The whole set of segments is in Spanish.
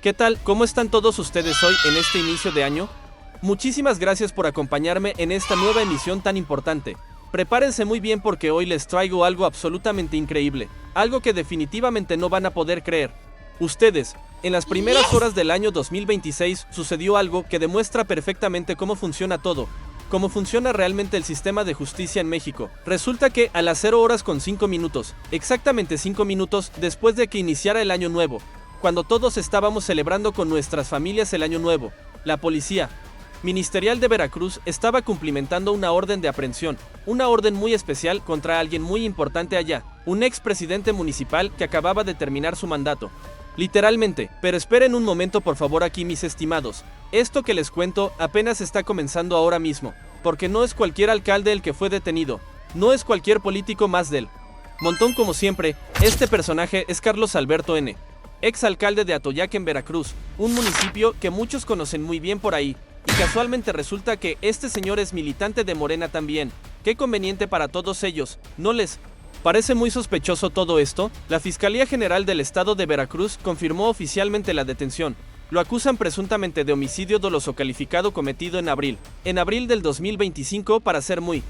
¿Qué tal? ¿Cómo están todos ustedes hoy en este inicio de año? Muchísimas gracias por acompañarme en esta nueva emisión tan importante. Prepárense muy bien porque hoy les traigo algo absolutamente increíble, algo que definitivamente no van a poder creer. Ustedes, en las primeras horas del año 2026 sucedió algo que demuestra perfectamente cómo funciona todo, cómo funciona realmente el sistema de justicia en México. Resulta que a las 0:05, exactamente 5 minutos después de que iniciara el año nuevo, cuando todos estábamos celebrando con nuestras familias el año nuevo, la policía ministerial de Veracruz estaba cumplimentando una orden de aprehensión, una orden muy especial contra alguien muy importante allá, un expresidente municipal que acababa de terminar su mandato. Literalmente, pero esperen un momento por favor aquí mis estimados, esto que les cuento apenas está comenzando ahora mismo, porque no es cualquier alcalde el que fue detenido, no es cualquier político más del montón como siempre, este personaje es Carlos Alberto N., exalcalde de Atoyac en Veracruz, un municipio que muchos conocen muy bien por ahí, y casualmente resulta que este señor es militante de Morena también. Qué conveniente para todos ellos, ¿no les parece muy sospechoso todo esto? La Fiscalía General del Estado de Veracruz confirmó oficialmente la detención. Lo acusan presuntamente de homicidio doloso calificado cometido en abril del 2025 para ser muy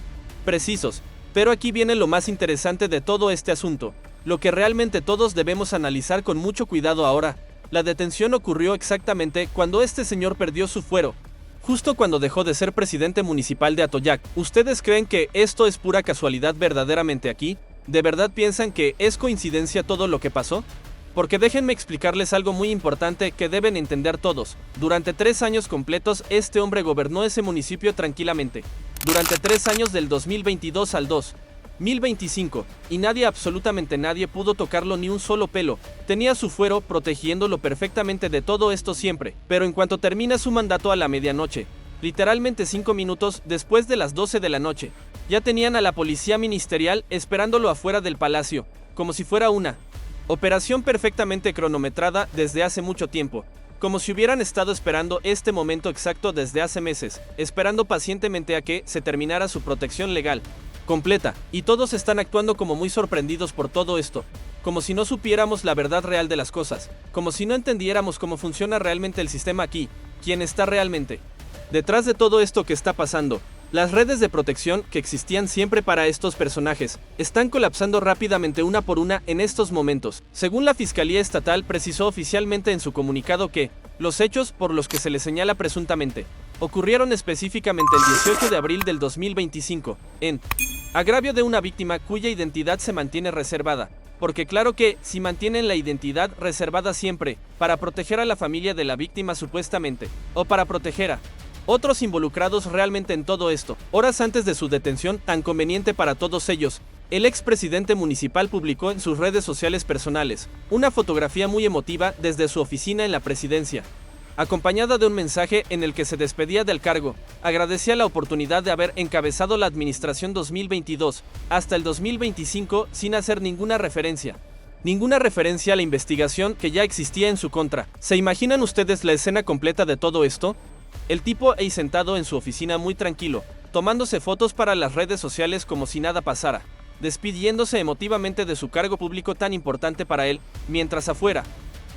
precisos. Pero aquí viene lo más interesante de todo este asunto, lo que realmente todos debemos analizar con mucho cuidado ahora. La detención ocurrió exactamente cuando este señor perdió su fuero, justo cuando dejó de ser presidente municipal de Atoyac. ¿Ustedes creen que esto es pura casualidad verdaderamente aquí? ¿De verdad piensan que es coincidencia todo lo que pasó? Porque déjenme explicarles algo muy importante que deben entender todos. Durante 3 años completos este hombre gobernó ese municipio tranquilamente. Durante 3 años del 2022 al 2025, y nadie, absolutamente nadie, pudo tocarlo ni un solo pelo. Tenía su fuero protegiéndolo perfectamente de todo esto siempre, pero en cuanto termina su mandato a la medianoche, literalmente 5 minutos después de las 12 de la noche, ya tenían a la policía ministerial esperándolo afuera del palacio, como si fuera una operación perfectamente cronometrada desde hace mucho tiempo, como si hubieran estado esperando este momento exacto desde hace meses, esperando pacientemente a que se terminara su protección legal completa, y todos están actuando como muy sorprendidos por todo esto, como si no supiéramos la verdad real de las cosas, como si no entendiéramos cómo funciona realmente el sistema aquí, quién está realmente detrás de todo esto que está pasando. Las redes de protección que existían siempre para estos personajes están colapsando rápidamente una por una en estos momentos. Según la Fiscalía Estatal precisó oficialmente en su comunicado que los hechos por los que se le señala presuntamente ocurrieron específicamente el 18 de abril del 2025, en agravio de una víctima cuya identidad se mantiene reservada, porque claro que si mantienen la identidad reservada siempre, para proteger a la familia de la víctima supuestamente, o para proteger a otros involucrados realmente en todo esto. Horas antes de su detención, tan conveniente para todos ellos, el expresidente municipal publicó en sus redes sociales personales una fotografía muy emotiva desde su oficina en la presidencia, acompañada de un mensaje en el que se despedía del cargo, agradecía la oportunidad de haber encabezado la administración 2022 hasta el 2025 sin hacer ninguna referencia a la investigación que ya existía en su contra. ¿Se imaginan ustedes la escena completa de todo esto? El tipo ahí sentado en su oficina muy tranquilo, tomándose fotos para las redes sociales como si nada pasara, despidiéndose emotivamente de su cargo público tan importante para él, mientras afuera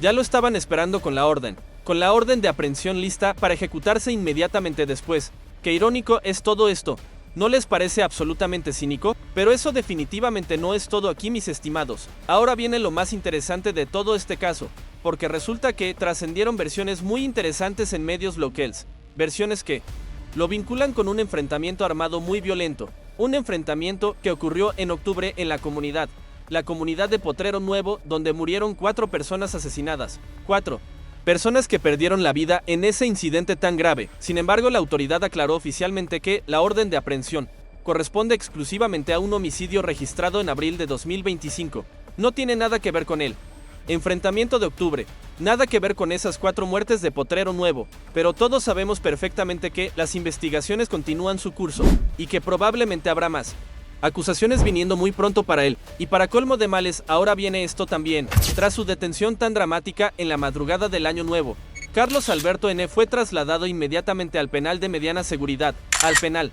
ya lo estaban esperando con la orden de aprehensión lista para ejecutarse inmediatamente después. Qué irónico es todo esto, ¿no les parece absolutamente cínico? Pero eso definitivamente no es todo aquí, mis estimados. Ahora viene lo más interesante de todo este caso, porque resulta que trascendieron versiones muy interesantes en medios locales, versiones que lo vinculan con un enfrentamiento armado muy violento, un enfrentamiento que ocurrió en octubre en la comunidad de Potrero Nuevo, donde murieron 4 personas asesinadas, 4 personas que perdieron la vida en ese incidente tan grave. Sin embargo, la autoridad aclaró oficialmente que la orden de aprehensión corresponde exclusivamente a un homicidio registrado en abril de 2025. No tiene nada que ver con el enfrentamiento de octubre, nada que ver con esas 4 muertes de Potrero Nuevo, pero todos sabemos perfectamente que las investigaciones continúan su curso, y que probablemente habrá más acusaciones viniendo muy pronto para él, y para colmo de males ahora viene esto también. Tras su detención tan dramática en la madrugada del año nuevo, Carlos Alberto N. fue trasladado inmediatamente al penal de mediana seguridad, al penal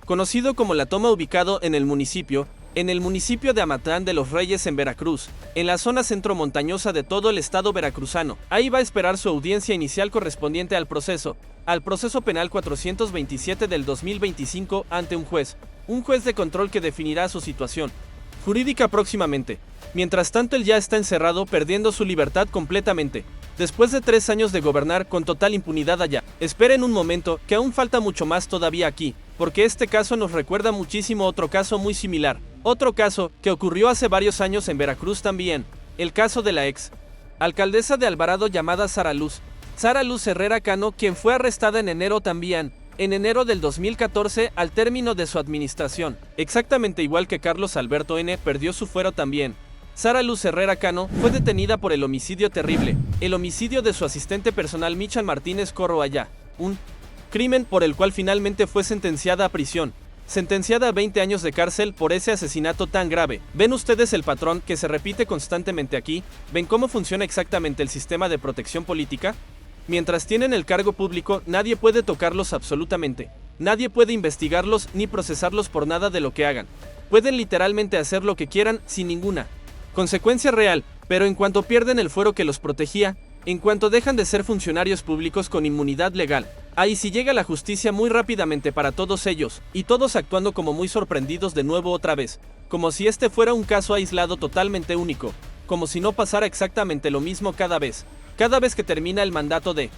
conocido como La Toma, ubicado en el municipio, en el municipio de Amatlán de los Reyes en Veracruz, en la zona centromontañosa de todo el estado veracruzano. Ahí va a esperar su audiencia inicial correspondiente al proceso penal 427 del 2025 ante un juez de control que definirá su situación jurídica próximamente. Mientras tanto, él ya está encerrado, perdiendo su libertad completamente, después de 3 años de gobernar con total impunidad allá. Esperen un momento, que aún falta mucho más todavía aquí, porque este caso nos recuerda muchísimo otro caso muy similar. Otro caso que ocurrió hace varios años en Veracruz también, el caso de la ex alcaldesa de Alvarado llamada Sara Luz Herrera Cano, quien fue arrestada en enero también, en enero del 2014 al término de su administración. Exactamente igual que Carlos Alberto N. perdió su fuero también. Sara Luz Herrera Cano fue detenida por el homicidio terrible, el homicidio de su asistente personal Michan Martínez Corro Allá, un crimen por el cual finalmente fue sentenciada a prisión, sentenciada a 20 años de cárcel por ese asesinato tan grave. ¿Ven ustedes el patrón que se repite constantemente aquí? ¿Ven cómo funciona exactamente el sistema de protección política? Mientras tienen el cargo público, nadie puede tocarlos absolutamente. Nadie puede investigarlos ni procesarlos por nada de lo que hagan. Pueden literalmente hacer lo que quieran sin ninguna consecuencia real, pero en cuanto pierden el fuero que los protegía, en cuanto dejan de ser funcionarios públicos con inmunidad legal, ahí sí llega la justicia muy rápidamente para todos ellos, y todos actuando como muy sorprendidos de nuevo otra vez, como si este fuera un caso aislado totalmente único, como si no pasara exactamente lo mismo cada vez que termina el mandato de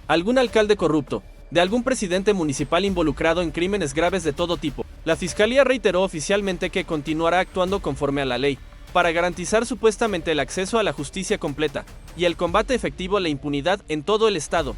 algún alcalde corrupto, de algún presidente municipal involucrado en crímenes graves de todo tipo. La Fiscalía reiteró oficialmente que continuará actuando conforme a la ley, para garantizar supuestamente el acceso a la justicia completa y el combate efectivo a la impunidad en todo el estado,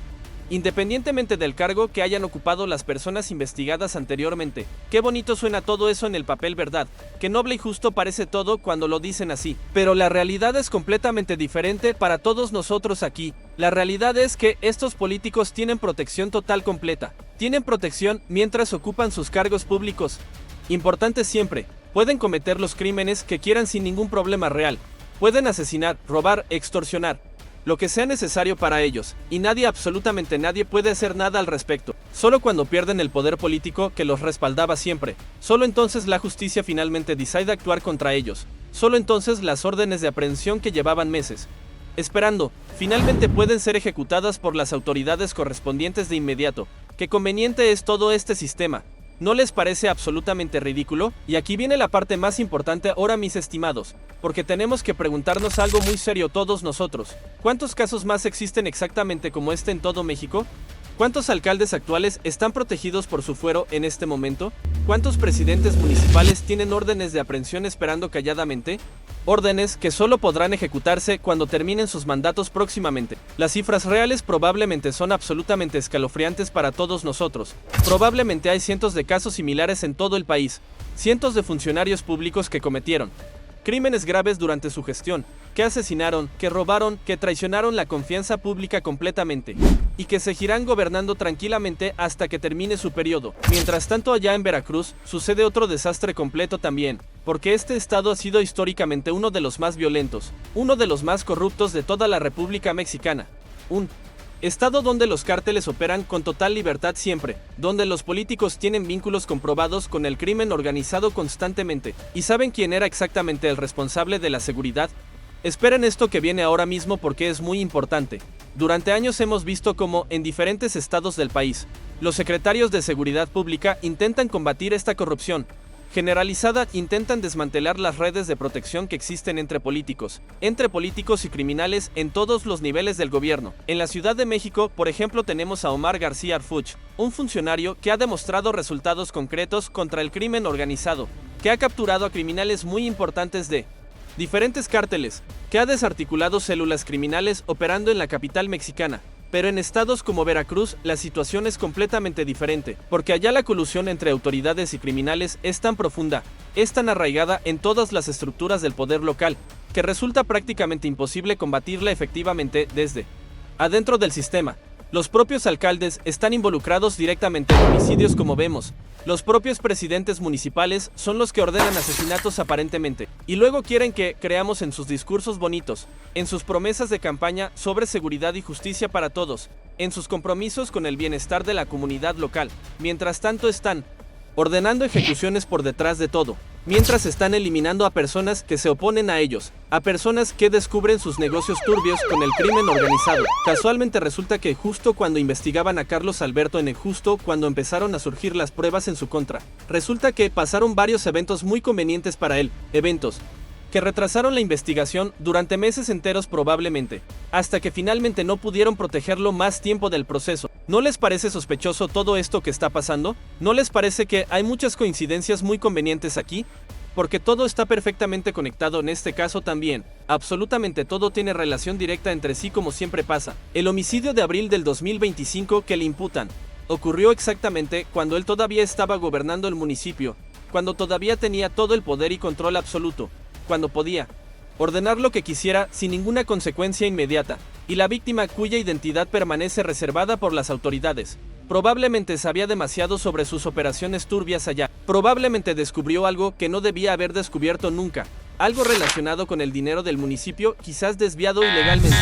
independientemente del cargo que hayan ocupado las personas investigadas anteriormente. Qué bonito suena todo eso en el papel, ¿verdad? Qué noble y justo parece todo cuando lo dicen así, pero la realidad es completamente diferente para todos nosotros aquí. La realidad es que estos políticos tienen protección total completa, tienen protección mientras ocupan sus cargos públicos importantes siempre. Pueden cometer los crímenes que quieran sin ningún problema real, pueden asesinar, robar, extorsionar, lo que sea necesario para ellos, y nadie, absolutamente nadie, puede hacer nada al respecto. Solo cuando pierden el poder político que los respaldaba siempre, solo entonces la justicia finalmente decide actuar contra ellos. Solo entonces las órdenes de aprehensión que llevaban meses esperando, finalmente pueden ser ejecutadas por las autoridades correspondientes de inmediato. Qué conveniente es todo este sistema. ¿No les parece absolutamente ridículo? Y aquí viene la parte más importante ahora, mis estimados, porque tenemos que preguntarnos algo muy serio todos nosotros. ¿Cuántos casos más existen exactamente como este en todo México? ¿Cuántos alcaldes actuales están protegidos por su fuero en este momento? ¿Cuántos presidentes municipales tienen órdenes de aprehensión esperando calladamente? Órdenes que solo podrán ejecutarse cuando terminen sus mandatos próximamente. Las cifras reales probablemente son absolutamente escalofriantes para todos nosotros. Probablemente hay cientos de casos similares en todo el país. Cientos de funcionarios públicos que cometieron crímenes graves durante su gestión, que asesinaron, que robaron, que traicionaron la confianza pública completamente, y que seguirán gobernando tranquilamente hasta que termine su periodo. Mientras tanto, allá en Veracruz, sucede otro desastre completo también, porque este estado ha sido históricamente uno de los más violentos, uno de los más corruptos de toda la República Mexicana. Un estado donde los cárteles operan con total libertad siempre, donde los políticos tienen vínculos comprobados con el crimen organizado constantemente. ¿Y saben quién era exactamente el responsable de la seguridad? Esperen esto que viene ahora mismo porque es muy importante. Durante años hemos visto cómo, en diferentes estados del país, los secretarios de seguridad pública intentan combatir esta corrupción generalizada, intentan desmantelar las redes de protección que existen entre políticos y criminales en todos los niveles del gobierno. En la Ciudad de México, por ejemplo, tenemos a Omar García Harfuch, un funcionario que ha demostrado resultados concretos contra el crimen organizado, que ha capturado a criminales muy importantes de diferentes cárteles, que ha desarticulado células criminales operando en la capital mexicana. Pero en estados como Veracruz la situación es completamente diferente, porque allá la colusión entre autoridades y criminales es tan profunda, es tan arraigada en todas las estructuras del poder local, que resulta prácticamente imposible combatirla efectivamente desde adentro del sistema. Los propios alcaldes están involucrados directamente en homicidios, como vemos. Los propios presidentes municipales son los que ordenan asesinatos aparentemente, y luego quieren que creamos en sus discursos bonitos, en sus promesas de campaña sobre seguridad y justicia para todos, en sus compromisos con el bienestar de la comunidad local. Mientras tanto están ordenando ejecuciones por detrás de todo. mientras están eliminando a personas que se oponen a ellos, a personas que descubren sus negocios turbios con el crimen organizado. Casualmente resulta que justo cuando investigaban a Carlos Alberto N., justo cuando empezaron a surgir las pruebas en su contra, resulta que pasaron varios eventos muy convenientes para él, eventos que retrasaron la investigación durante meses enteros probablemente, hasta que finalmente no pudieron protegerlo más tiempo del proceso. ¿No les parece sospechoso todo esto que está pasando? ¿No les parece que hay muchas coincidencias muy convenientes aquí? Porque todo está perfectamente conectado en este caso también. Absolutamente todo tiene relación directa entre sí como siempre pasa. El homicidio de abril del 2025 que le imputan ocurrió exactamente cuando él todavía estaba gobernando el municipio, cuando todavía tenía todo el poder y control absoluto, cuando podía ordenar lo que quisiera sin ninguna consecuencia inmediata, y la víctima cuya identidad permanece reservada por las autoridades. Probablemente sabía demasiado sobre sus operaciones turbias allá, probablemente descubrió algo que no debía haber descubierto nunca, algo relacionado con el dinero del municipio, quizás desviado ilegalmente,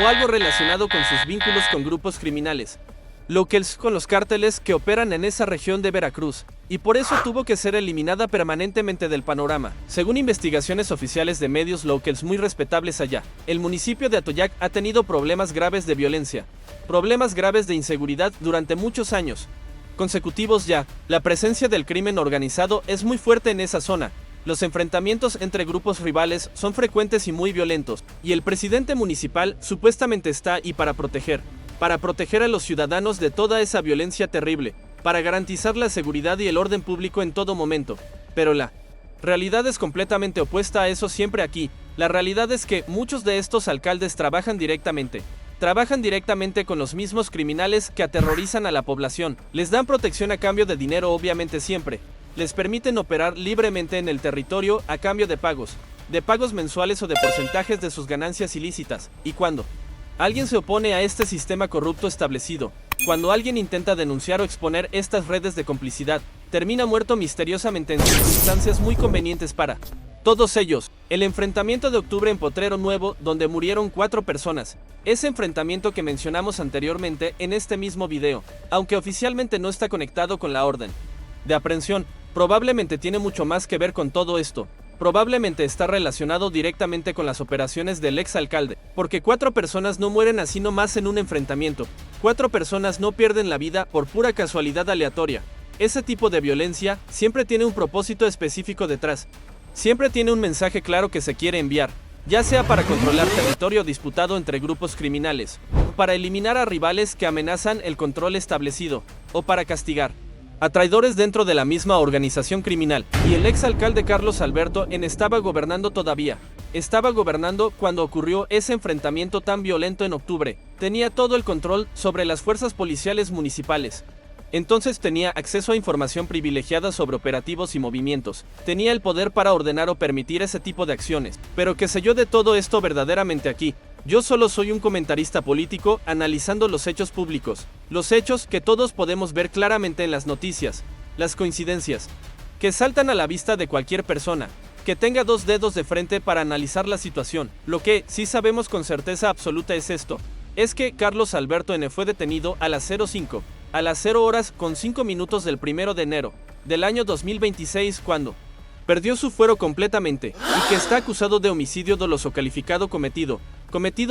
o algo relacionado con sus vínculos con grupos criminales, locals con los cárteles que operan en esa región de Veracruz, y por eso tuvo que ser eliminada permanentemente del panorama. Según investigaciones oficiales de medios locals muy respetables allá, el municipio de Atoyac ha tenido problemas graves de violencia, problemas graves de inseguridad durante muchos años consecutivos ya. La presencia del crimen organizado es muy fuerte en esa zona. Los enfrentamientos entre grupos rivales son frecuentes y muy violentos, y el presidente municipal supuestamente está ahí para proteger a los ciudadanos de toda esa violencia terrible, para garantizar la seguridad y el orden público en todo momento. Pero la realidad es completamente opuesta a eso siempre aquí. La realidad es que muchos de estos alcaldes trabajan directamente con los mismos criminales que aterrorizan a la población, les dan protección a cambio de dinero obviamente siempre, les permiten operar libremente en el territorio a cambio de pagos mensuales o de porcentajes de sus ganancias ilícitas, y cuando alguien se opone a este sistema corrupto establecido, cuando alguien intenta denunciar o exponer estas redes de complicidad, termina muerto misteriosamente en circunstancias muy convenientes para todos ellos. El enfrentamiento de octubre en Potrero Nuevo, donde murieron 4 personas, ese enfrentamiento que mencionamos anteriormente en este mismo video, aunque oficialmente no está conectado con la orden de aprehensión, probablemente tiene mucho más que ver con todo esto. Probablemente está relacionado directamente con las operaciones del exalcalde, porque 4 personas no mueren así nomás en un enfrentamiento, 4 personas no pierden la vida por pura casualidad aleatoria. Ese tipo de violencia siempre tiene un propósito específico detrás, siempre tiene un mensaje claro que se quiere enviar, ya sea para controlar territorio disputado entre grupos criminales, para eliminar a rivales que amenazan el control establecido, o para castigar a traidores dentro de la misma organización criminal. Y el exalcalde Carlos Alberto N. estaba gobernando cuando ocurrió ese enfrentamiento tan violento en octubre, tenía todo el control sobre las fuerzas policiales municipales. Entonces tenía acceso a información privilegiada sobre operativos y movimientos, tenía el poder para ordenar o permitir ese tipo de acciones. Pero ¿qué sé yo de todo esto verdaderamente aquí? Yo solo soy un comentarista político analizando los hechos públicos, los hechos que todos podemos ver claramente en las noticias, las coincidencias que saltan a la vista de cualquier persona que tenga 2 dedos de frente para analizar la situación. Lo que sí sabemos con certeza absoluta es esto, es que Carlos Alberto N. fue detenido a las 05, a las 0 horas con 5 minutos del 1 de enero del año 2026 cuando perdió su fuero completamente, y que está acusado de homicidio doloso calificado cometido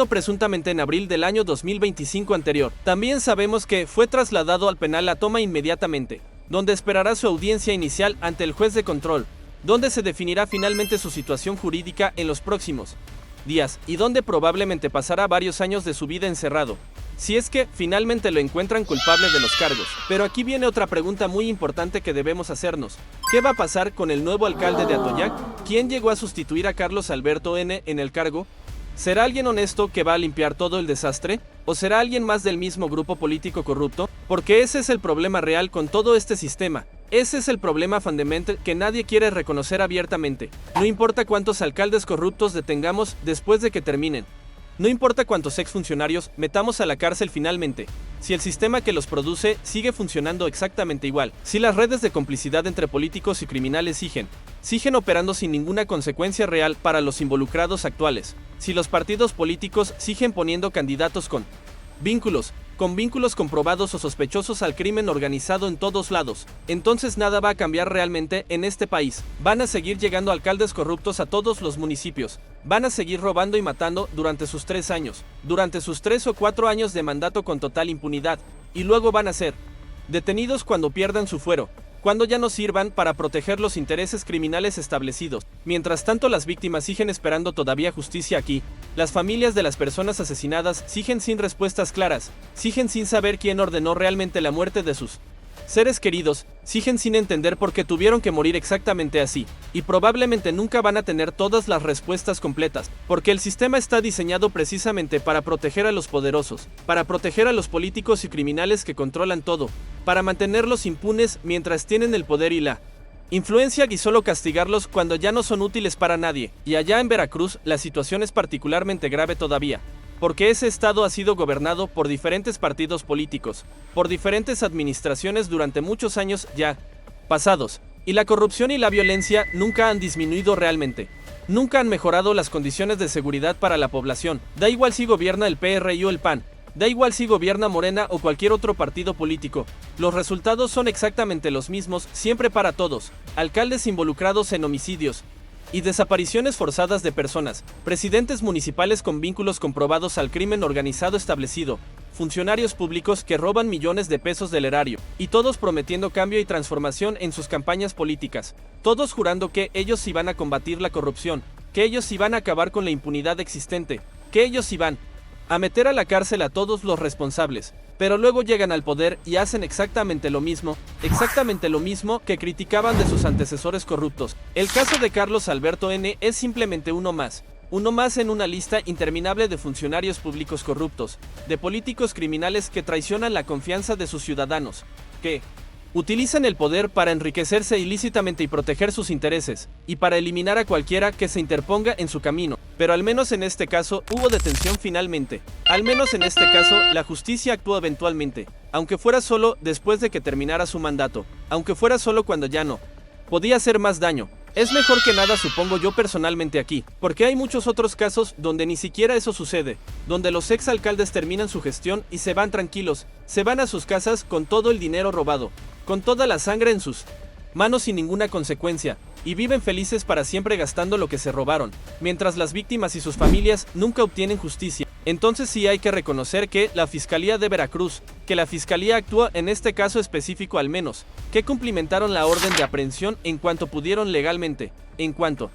presuntamente en abril del año 2025 anterior. También sabemos que fue trasladado al penal La Toma inmediatamente, donde esperará su audiencia inicial ante el juez de control, donde se definirá finalmente su situación jurídica en los próximos días, y donde probablemente pasará varios años de su vida encerrado, si es que finalmente lo encuentran culpable de los cargos. Pero aquí viene otra pregunta muy importante que debemos hacernos. ¿Qué va a pasar con el nuevo alcalde de Atoyac? ¿Quién llegó a sustituir a Carlos Alberto N. en el cargo? ¿Será alguien honesto que va a limpiar todo el desastre? ¿O será alguien más del mismo grupo político corrupto? Porque ese es el problema real con todo este sistema. Ese es el problema fundamental que nadie quiere reconocer abiertamente. No importa cuántos alcaldes corruptos detengamos después de que terminen. No importa cuántos exfuncionarios metamos a la cárcel finalmente, si el sistema que los produce sigue funcionando exactamente igual, si las redes de complicidad entre políticos y criminales siguen operando sin ninguna consecuencia real para los involucrados actuales, si los partidos políticos siguen poniendo candidatos con vínculos con vínculos comprobados o sospechosos al crimen organizado en todos lados. Entonces nada va a cambiar realmente en este país. Van a seguir llegando alcaldes corruptos a todos los municipios. Van a seguir robando y matando durante sus 3 años, durante sus 3 o 4 años de mandato con total impunidad, y luego van a ser detenidos cuando pierdan su fuero, cuando ya no sirvan para proteger los intereses criminales establecidos. Mientras tanto, las víctimas siguen esperando todavía justicia aquí. Las familias de las personas asesinadas siguen sin respuestas claras, siguen sin saber quién ordenó realmente la muerte de sus seres queridos, siguen sin entender por qué tuvieron que morir exactamente así, y probablemente nunca van a tener todas las respuestas completas, porque el sistema está diseñado precisamente para proteger a los poderosos, para proteger a los políticos y criminales que controlan todo, para mantenerlos impunes mientras tienen el poder y la influencia, y solo castigarlos cuando ya no son útiles para nadie. Y allá en Veracruz la situación es particularmente grave todavía, porque ese estado ha sido gobernado por diferentes partidos políticos, por diferentes administraciones durante muchos años ya pasados, y la corrupción y la violencia nunca han disminuido realmente. Nunca han mejorado las condiciones de seguridad para la población. Da igual si gobierna el PRI o el PAN, da igual si gobierna Morena o cualquier otro partido político. Los resultados son exactamente los mismos, siempre para todos. Alcaldes involucrados en homicidios y desapariciones forzadas de personas, presidentes municipales con vínculos comprobados al crimen organizado establecido, funcionarios públicos que roban millones de pesos del erario, y todos prometiendo cambio y transformación en sus campañas políticas, todos jurando que ellos iban a combatir la corrupción, que ellos iban a acabar con la impunidad existente, que ellos iban a meter a la cárcel a todos los responsables, pero luego llegan al poder y hacen exactamente lo mismo que criticaban de sus antecesores corruptos. El caso de Carlos Alberto N. es simplemente uno más en una lista interminable de funcionarios públicos corruptos, de políticos criminales que traicionan la confianza de sus ciudadanos, que utilizan el poder para enriquecerse ilícitamente y proteger sus intereses, y para eliminar a cualquiera que se interponga en su camino. Pero al menos en este caso hubo detención finalmente. Al menos en este caso la justicia actuó eventualmente, aunque fuera solo después de que terminara su mandato, aunque fuera solo cuando ya no podía hacer más daño. Es mejor que nada, supongo yo personalmente aquí, porque hay muchos otros casos donde ni siquiera eso sucede, donde los exalcaldes terminan su gestión y se van tranquilos, se van a sus casas con todo el dinero robado, con toda la sangre en sus manos sin ninguna consecuencia, y viven felices para siempre gastando lo que se robaron, mientras las víctimas y sus familias nunca obtienen justicia. Entonces sí hay que reconocer que la Fiscalía de Veracruz, que la Fiscalía actúa en este caso específico al menos, que cumplimentaron la orden de aprehensión en cuanto pudieron legalmente, en cuanto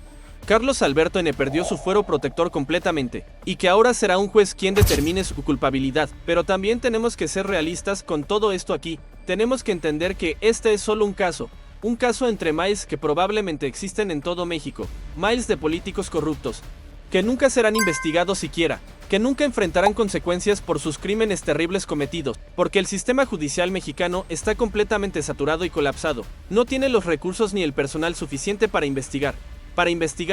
Carlos Alberto N. perdió su fuero protector completamente, y que ahora será un juez quien determine su culpabilidad. Pero también tenemos que ser realistas con todo esto aquí, tenemos que entender que este es solo un caso entre miles que probablemente existen en todo México, miles de políticos corruptos, que nunca serán investigados siquiera, que nunca enfrentarán consecuencias por sus crímenes terribles cometidos, porque el sistema judicial mexicano está completamente saturado y colapsado, no tiene los recursos ni el personal suficiente para investigar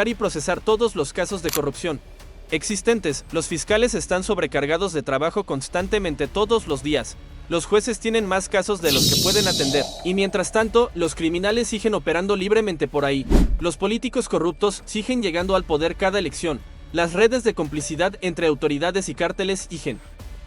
y procesar todos los casos de corrupción existentes. Los fiscales están sobrecargados de trabajo constantemente todos los días. Los jueces tienen más casos de los que pueden atender, y mientras tanto, los criminales siguen operando libremente por ahí. Los políticos corruptos siguen llegando al poder cada elección. Las redes de complicidad entre autoridades y cárteles siguen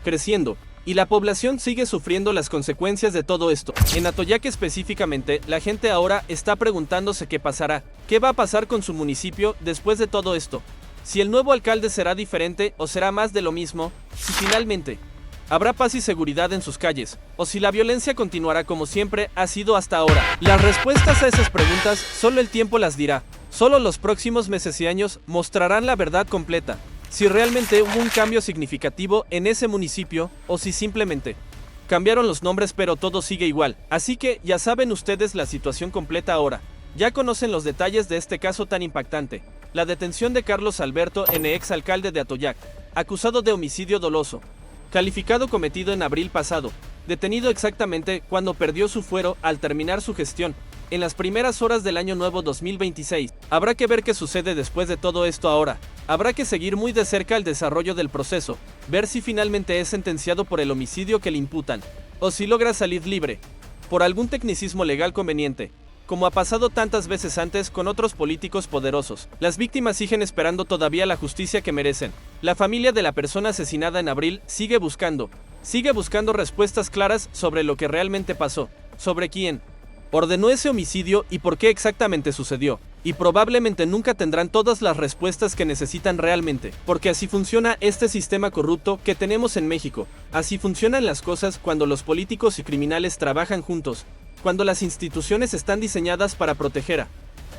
creciendo, y la población sigue sufriendo las consecuencias de todo esto. En Atoyac específicamente, la gente ahora está preguntándose qué pasará, qué va a pasar con su municipio después de todo esto. Si el nuevo alcalde será diferente o será más de lo mismo, si finalmente habrá paz y seguridad en sus calles, o si la violencia continuará como siempre ha sido hasta ahora. Las respuestas a esas preguntas solo el tiempo las dirá. Solo los próximos meses y años mostrarán la verdad completa, si realmente hubo un cambio significativo en ese municipio, o si simplemente cambiaron los nombres pero todo sigue igual. Así que ya saben ustedes la situación completa ahora. Ya conocen los detalles de este caso tan impactante. La detención de Carlos Alberto N., exalcalde de Atoyac, acusado de homicidio doloso, calificado cometido en abril pasado, detenido exactamente cuando perdió su fuero al terminar su gestión, en las primeras horas del año nuevo 2026. Habrá que ver qué sucede después de todo esto ahora. Habrá que seguir muy de cerca el desarrollo del proceso, ver si finalmente es sentenciado por el homicidio que le imputan, o si logra salir libre, por algún tecnicismo legal conveniente. Como ha pasado tantas veces antes con otros políticos poderosos, las víctimas siguen esperando todavía la justicia que merecen. La familia de la persona asesinada en abril sigue buscando respuestas claras sobre lo que realmente pasó, sobre quién ordenó ese homicidio y por qué exactamente sucedió. Y probablemente nunca tendrán todas las respuestas que necesitan realmente, porque así funciona este sistema corrupto que tenemos en México. Así funcionan las cosas cuando los políticos y criminales trabajan juntos, cuando las instituciones están diseñadas para proteger a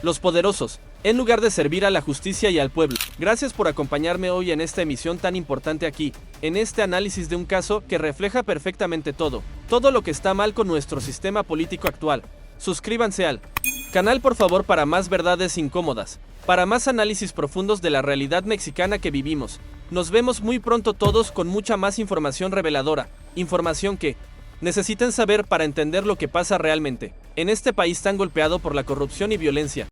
los poderosos, en lugar de servir a la justicia y al pueblo. Gracias por acompañarme hoy en esta emisión tan importante aquí, en este análisis de un caso que refleja perfectamente todo lo que está mal con nuestro sistema político actual. Suscríbanse al canal por favor para más verdades incómodas, para más análisis profundos de la realidad mexicana que vivimos. Nos vemos muy pronto todos con mucha más información reveladora, información que necesitan saber para entender lo que pasa realmente en este país tan golpeado por la corrupción y violencia.